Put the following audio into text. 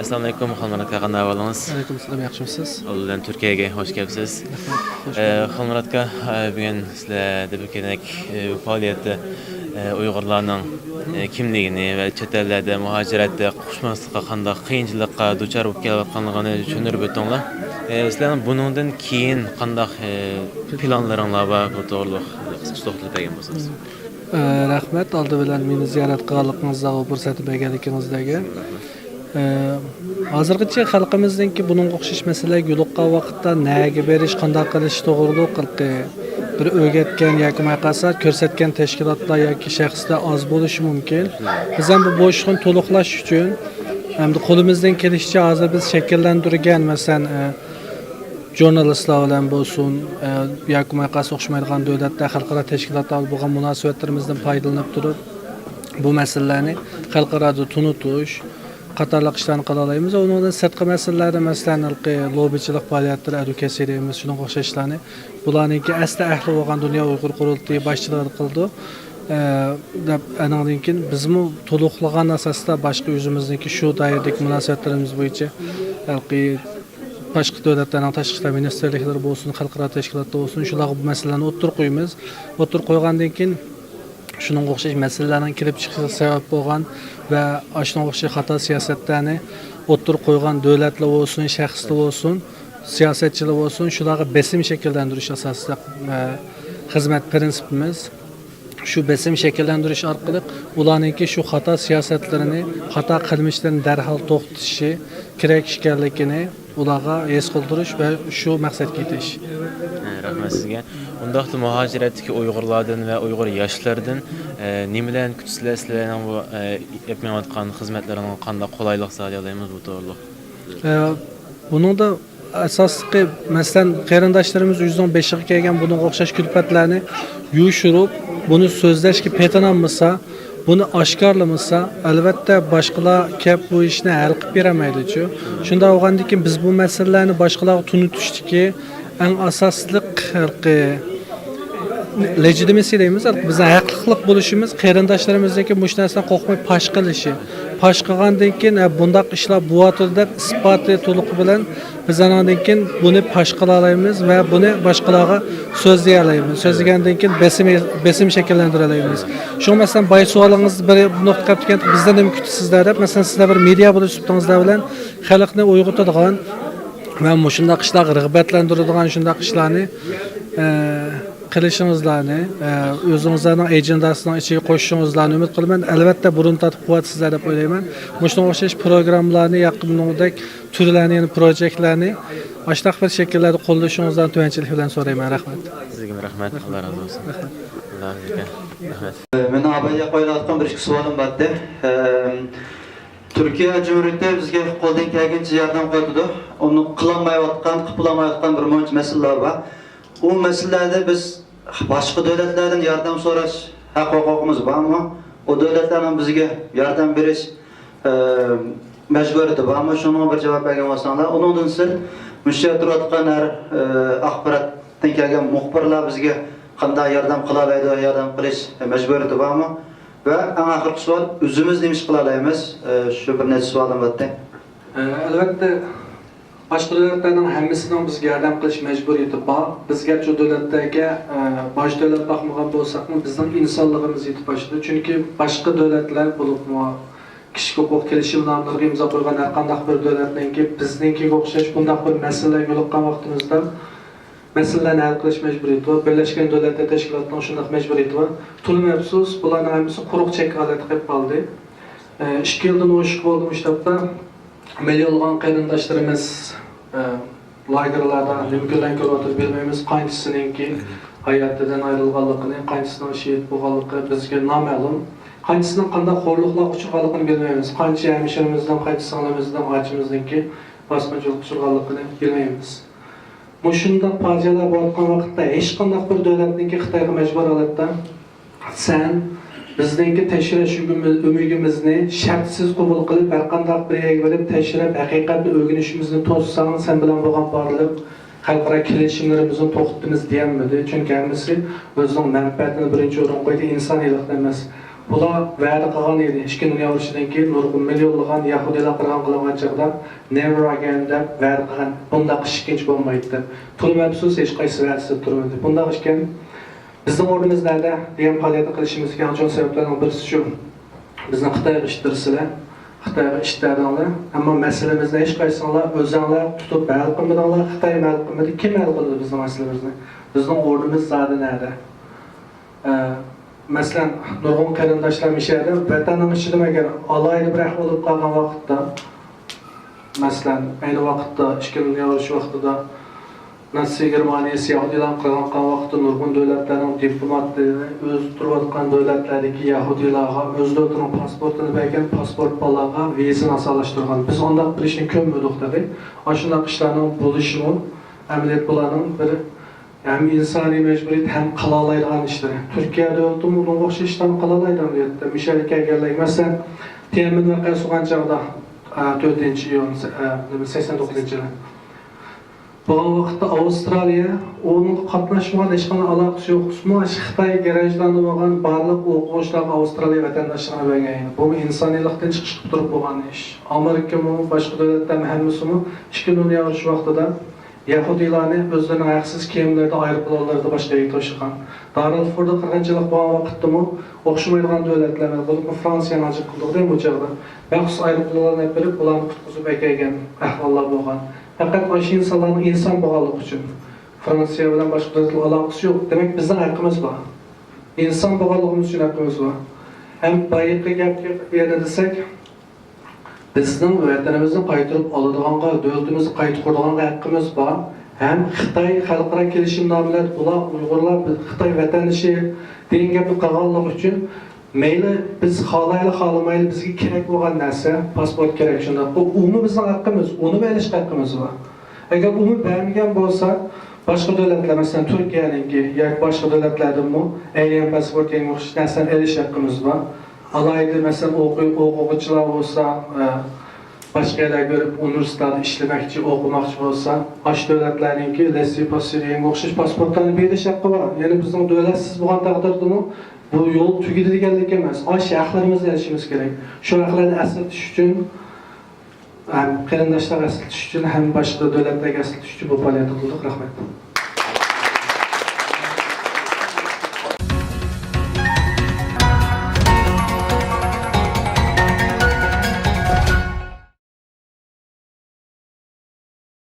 Assalamu alaykum, Xalmuratka qanday ahvolingіз? Aleyküm selam, yaxshimisiz? Oldin Turkiyaga xush kelibsiz. Xalmuratka bugun sizlar Dibirkenek faoliyati Uyg'urlarning kimligini va chet ellarda muhojiratda qo'shmaslikqa qanday qiyinchilikqa duchor bo'lib kelayotganligini tushuntirib o'tdinglar. Sizlarning buningdan keyin qanday planlaringlar bor bu to'g'riliq qisqacha to'xtalib bergan bo'lsangiz. Rahmat, oldi bilan meni ziyorat qilganligingizga va fursat berganligingizdagi. Hozirgacha xalqimizningki bunga o'xshash masalaga yo'liqqan vaqtda nega berish, qanday qilish to'g'riliq bir o'rgatgan yoki maqsad ko'rsatgan tashkilotlar yoki shaxslar oz bo'lishi mumkin. Biz ham bu bo'shliqni to'liqlash uchun hamda qo'limizdan kelishicha hozir biz shakllantirgan, masalan, jurnalistlar bilan bo'lsin, yoki maqsad o'xshamaydigan davlatlar, xalqaro tashkilotlar bo'lgan munosabatlarimizdan foydalanib turib, bu masalalarni xalqaroda tunutish qatorliq ishlarni qila olamiz. Undan sirtqi masalalarda masalan lobbichilik faoliyatlari, advokasiyamiz, shunga o'xshash ishlarni bularningki asli ahli bo'lgan Dunyo Uyg'ur qurultiyi boshchiligini qildi. Andan keyin bizmi to'liqlagan asosda boshqa o'zimizningki shu doiradagi munosabatlarimiz bo'yicha boshqa davlatlarning tashqi ishlar ministerliklari bo'lsin, xalqaro tashkilotlar bo'lsin, shularga bu masalalarni o'ttirib qo'yamiz. O'ttirib qo'ygandan keyin shunga o'xshash masalalarning kelib chiqishiga sabab bo'lgan va shunga o'xshash xato siyosatlarni o'ttirib qo'ygan davlatlar bo'lsin, shaxslar bo'lsin, siyosatchilar bo'lsin, shularga besim shakllantirish asosida xizmat prinsipimiz. Shu besim shakllantirish orqali ularningki shu xato siyosatlarini, xato qilmishlarini darhol to'xtatishi kerak ekanligini ularga his qildirish va shu maqsadga yetish. Rahmat sizga. Undaqda muhojiratdagi Uyg'urlardan va Uyg'ur yoshlardan nimalarni kutisizlar, sizlarning bu yapmayotgan xizmatlaringizga qanday qulaylik saqlay olamiz bu to'g'riliq? Buningda asosli masalan qarindoshlarimiz 115 ga kelgan bunga o'xshash kulfatlarni yuyishirib, buni so'zlashga petanamasa, buni oshkorlamasa, albatta boshqalar kelib bu ishni hal qilib beramaydi-ku. Shunda bo'lgandan keyin biz bu masalalarni boshqalarga tunutishdiki, eng asosliq legitimacy deymiz, bizning haqiqliq bo'lishimiz qarindoshlarimizdagi mush narsadan qo'rqmay pash qilishi. Pash qilgandan keyin bundaq ishlar bo'yatdi deb isboti to'liq bilan biz andan keyin buni pash qila olamiz va buni boshqalarga so'zlay olamiz. So'zlagandan keyin besim shakllantira olamiz. Shu masalan boy savolingiz bir nuqta qilib bizdan nima kutisizlar deb, masalan sizlar bir media bo'lishibdingizlar bilan xalqni uyg'otadigan va shunday ishlarga rag'batlantiradigan shunday ishlarni qilishingizlarni, o'zingizlarning agendasining ichiga qo'shishingizlarni umid qilaman. Albatta burun tatib quvvatsizlar deb o'ylayman. Shunga o'xshash programmalarni, yaqindagi turlarni, ya'ni proyektlarni ashtaq bir shakllarda qo'llashingizdan tuvanchilik bilan so'rayman. Rahmat. Sizga rahmat. Alloh razı olsun. Rahmat. Meni abayga qo'yilayotgan bir savolim bor edi. Turkiya Cumhuriyeti bizga qo'ldan kelgancha yordam qildi. Uni qilolmayotgan bir muncha masalalar bor. Bu meselelerde biz başka devletlerden yardım so'rash huquqimiz bormi? O devletlerden bizga yardım berish majburiyati bormi? Shunga bir javob bergan bo'lsanglar, undan so'ng mushta turayotgan axborotdan kelgan muxbirlar bizga qanday yordam qila oladi, yordam qilish majburiyati bormi? Va eng oxirgi savol, o'zimiz nima ish qila olamiz? Shu bir necha savolim bor. Albatta başqa davlatlarning hammasining bizga yordam qilish majburiyati bor. Bizga shu davlatlarga bosh davlat baxmagan bo'lsak-mu, bizning insonligimiz yetib boshladi. Chunki boshqa davlatlar bo'libmi kishilik huquq kelishimlariga imzo qo'ygan har qanday bir davlatningki bizninkiga o'xshash bunday bir masalalarga yo'liqqan vaqtimizda masalalarni hal qilish majburiyati bor. Birlashgan Davlatlar Tashkilotining shunday majburiyati bor. To'liq afsus, bularning hammasi quruq chek holatga qolib qoldi. 2 yildan o'shiq bo'ldi shtabda. Milyonlagan qarindoshlarimiz lagerlarda nimkidan ko'rib bilmaymiz, qanchasininki hayotidan ayrilganligini, qanchasining shehid bo'lganligi bizga noma'lum. Qanchasining qanday xo'rliqlar uchirganligini bilmaymiz. Qancha hemşirimizdan, qancha singlimizdan, ochimizdanki bosqinchilik uchirganligini bilmaymiz. Bu shunday fojialar bo'layotgan vaqtda hech qanday bir davlatningki Xitoyga majbur holatda sen bizdeki teşhir ümidimizni şartsız qabul qilib, har qanday bir yerga berib teşhirib, haqiqatni o'rganishimizni to'ssan, sen bilan bo'lgan barliq xalqaro kelishimlarimizni to'xtatamiz deyamadi. Chunki hammasi o'zining manfaatini birinchi o'ringa qo'ydi, insoniylikni emas. Bular va'da qilgan edi. Ikkinchi dunyo urushidan keyin nurg'un millionlagan yahudilar qirg'in qilingan chog'da never again deb va'da qilgan. Bunda qish ikkinchi bo'lmaydi deb. Turib afsus hech qaysi va'dasi turmadi. Bunda ekan bizning o'rnimizda degan faoliyat qilishimizga asosiy sabablardan birisi shu. Bizni Xitoyga ishtirsizlar, Xitoyga ishtadinglar, ammo masalamizni hech qaysinglar o'zinglar tutib hal qilmadinglar. Xitoy hal qilmadi, kim hal qildi bizning masalamizni? Bizning o'rnimiz zodi nerede? Masalan, nurg'un qarindoshlar mishada vatanning ichida agar alayli bir ahvol bo'lib qolgan vaqtda, masalan, ayni vaqtda ikkinchi dunyo urushi vaqtida Nazi Germaniyasi Yahudilar qilgan vaqtda nurg'un davlatlarning diplomatlari o'z turayotgan davlatlardagi Yahudilarga o'zlarining pasportini bergan, pasport bolaga vizani asoslashtirgan. Biz undaq bir ishni ko'rmadik dedi. Ashunday ishlarning bo'lishi amaliyot bularning bir hem insani mecburiyet hem qalalaydigan işleri. Türkiye devleti bunun o'xshash ishlarni qalalaydigan deyapti. Mishalga kelganlar, masalan, Temin voqeasi bo'lgan chog'da 4-iyun 89-yil. Bu vaqtda Avstraliya onun qatnashmagan hech qanday aloqasi yo'q. Xitoy garajlarida bo'lgan barliq o'quvchilar Avstraliya vatandoshligini bergan. Bu insoniylikdan chiqib turib bo'lgan ish. Amerika mu boshqa davlatlar hammasi ikkinchi dunyo urushi vaqtida Yahudilarni o'zlarining haqsiz kiyimlarda aeroplanlarda boshqa yerga to'shigan. Darfurda qirg'inchilik bo'lgan vaqtda o'xshamaydigan davlatlar, bu Fransiyani ajib qildi bu chog'da. Maxsus aeroplanlarni berib, ularni qutqizib kelgan ahvollar bo'lgan. Faqat o'sha insonlarning inson bo'lganligi uchun Fransiya bilan boshqa davlatlar aloqasi yo'q. Demak, bizning haqqimiz bor. Inson bo'lganligimiz uchun haqqimiz bor. Ham boyiqqa gapga yana desak, bizning vatanimizni qaytarib oladiganga, davlatimizni qayta quradiganga haqqimiz bor. Ham Xitoy xalqaro kelishimnomalar, ular Uyg'urlar Xitoy vatandoshi degan gapni qilganligi uchun mayli biz xohlamayli bizga kerak bo'lgan narsa, pasport kerak shunda. Bu umumiy bizning haqqimiz, uni berish haqqimiz bor. Agar uni bermagan bo'lsa, boshqa davlatlar, masalan Turkiyaniki yoki boshqa davlatlardanmi alien pasport degan o'xshash narsani olish haqqimiz bor. Alayda masalan o'quvchilar bo'lsa, boshqa yerlarga berib universitetda ishlamoqchi, o'qimoqchi bo'lsa, bosh davlatlarningki laissez-passer o'xshash pasportlarni berish haqqi bor. Ya'ni bizning davlatsiz bo'lgan taqdirdami bu yo'l tugidi deganlik emas. Osh haqlarimizni olishimiz kerak. Shu haqlarni asratish uchun ham qarindoshlar asratish uchun ham boshqa davlatlarga asratish uchun bu faoliyatni qildik. Rahmat.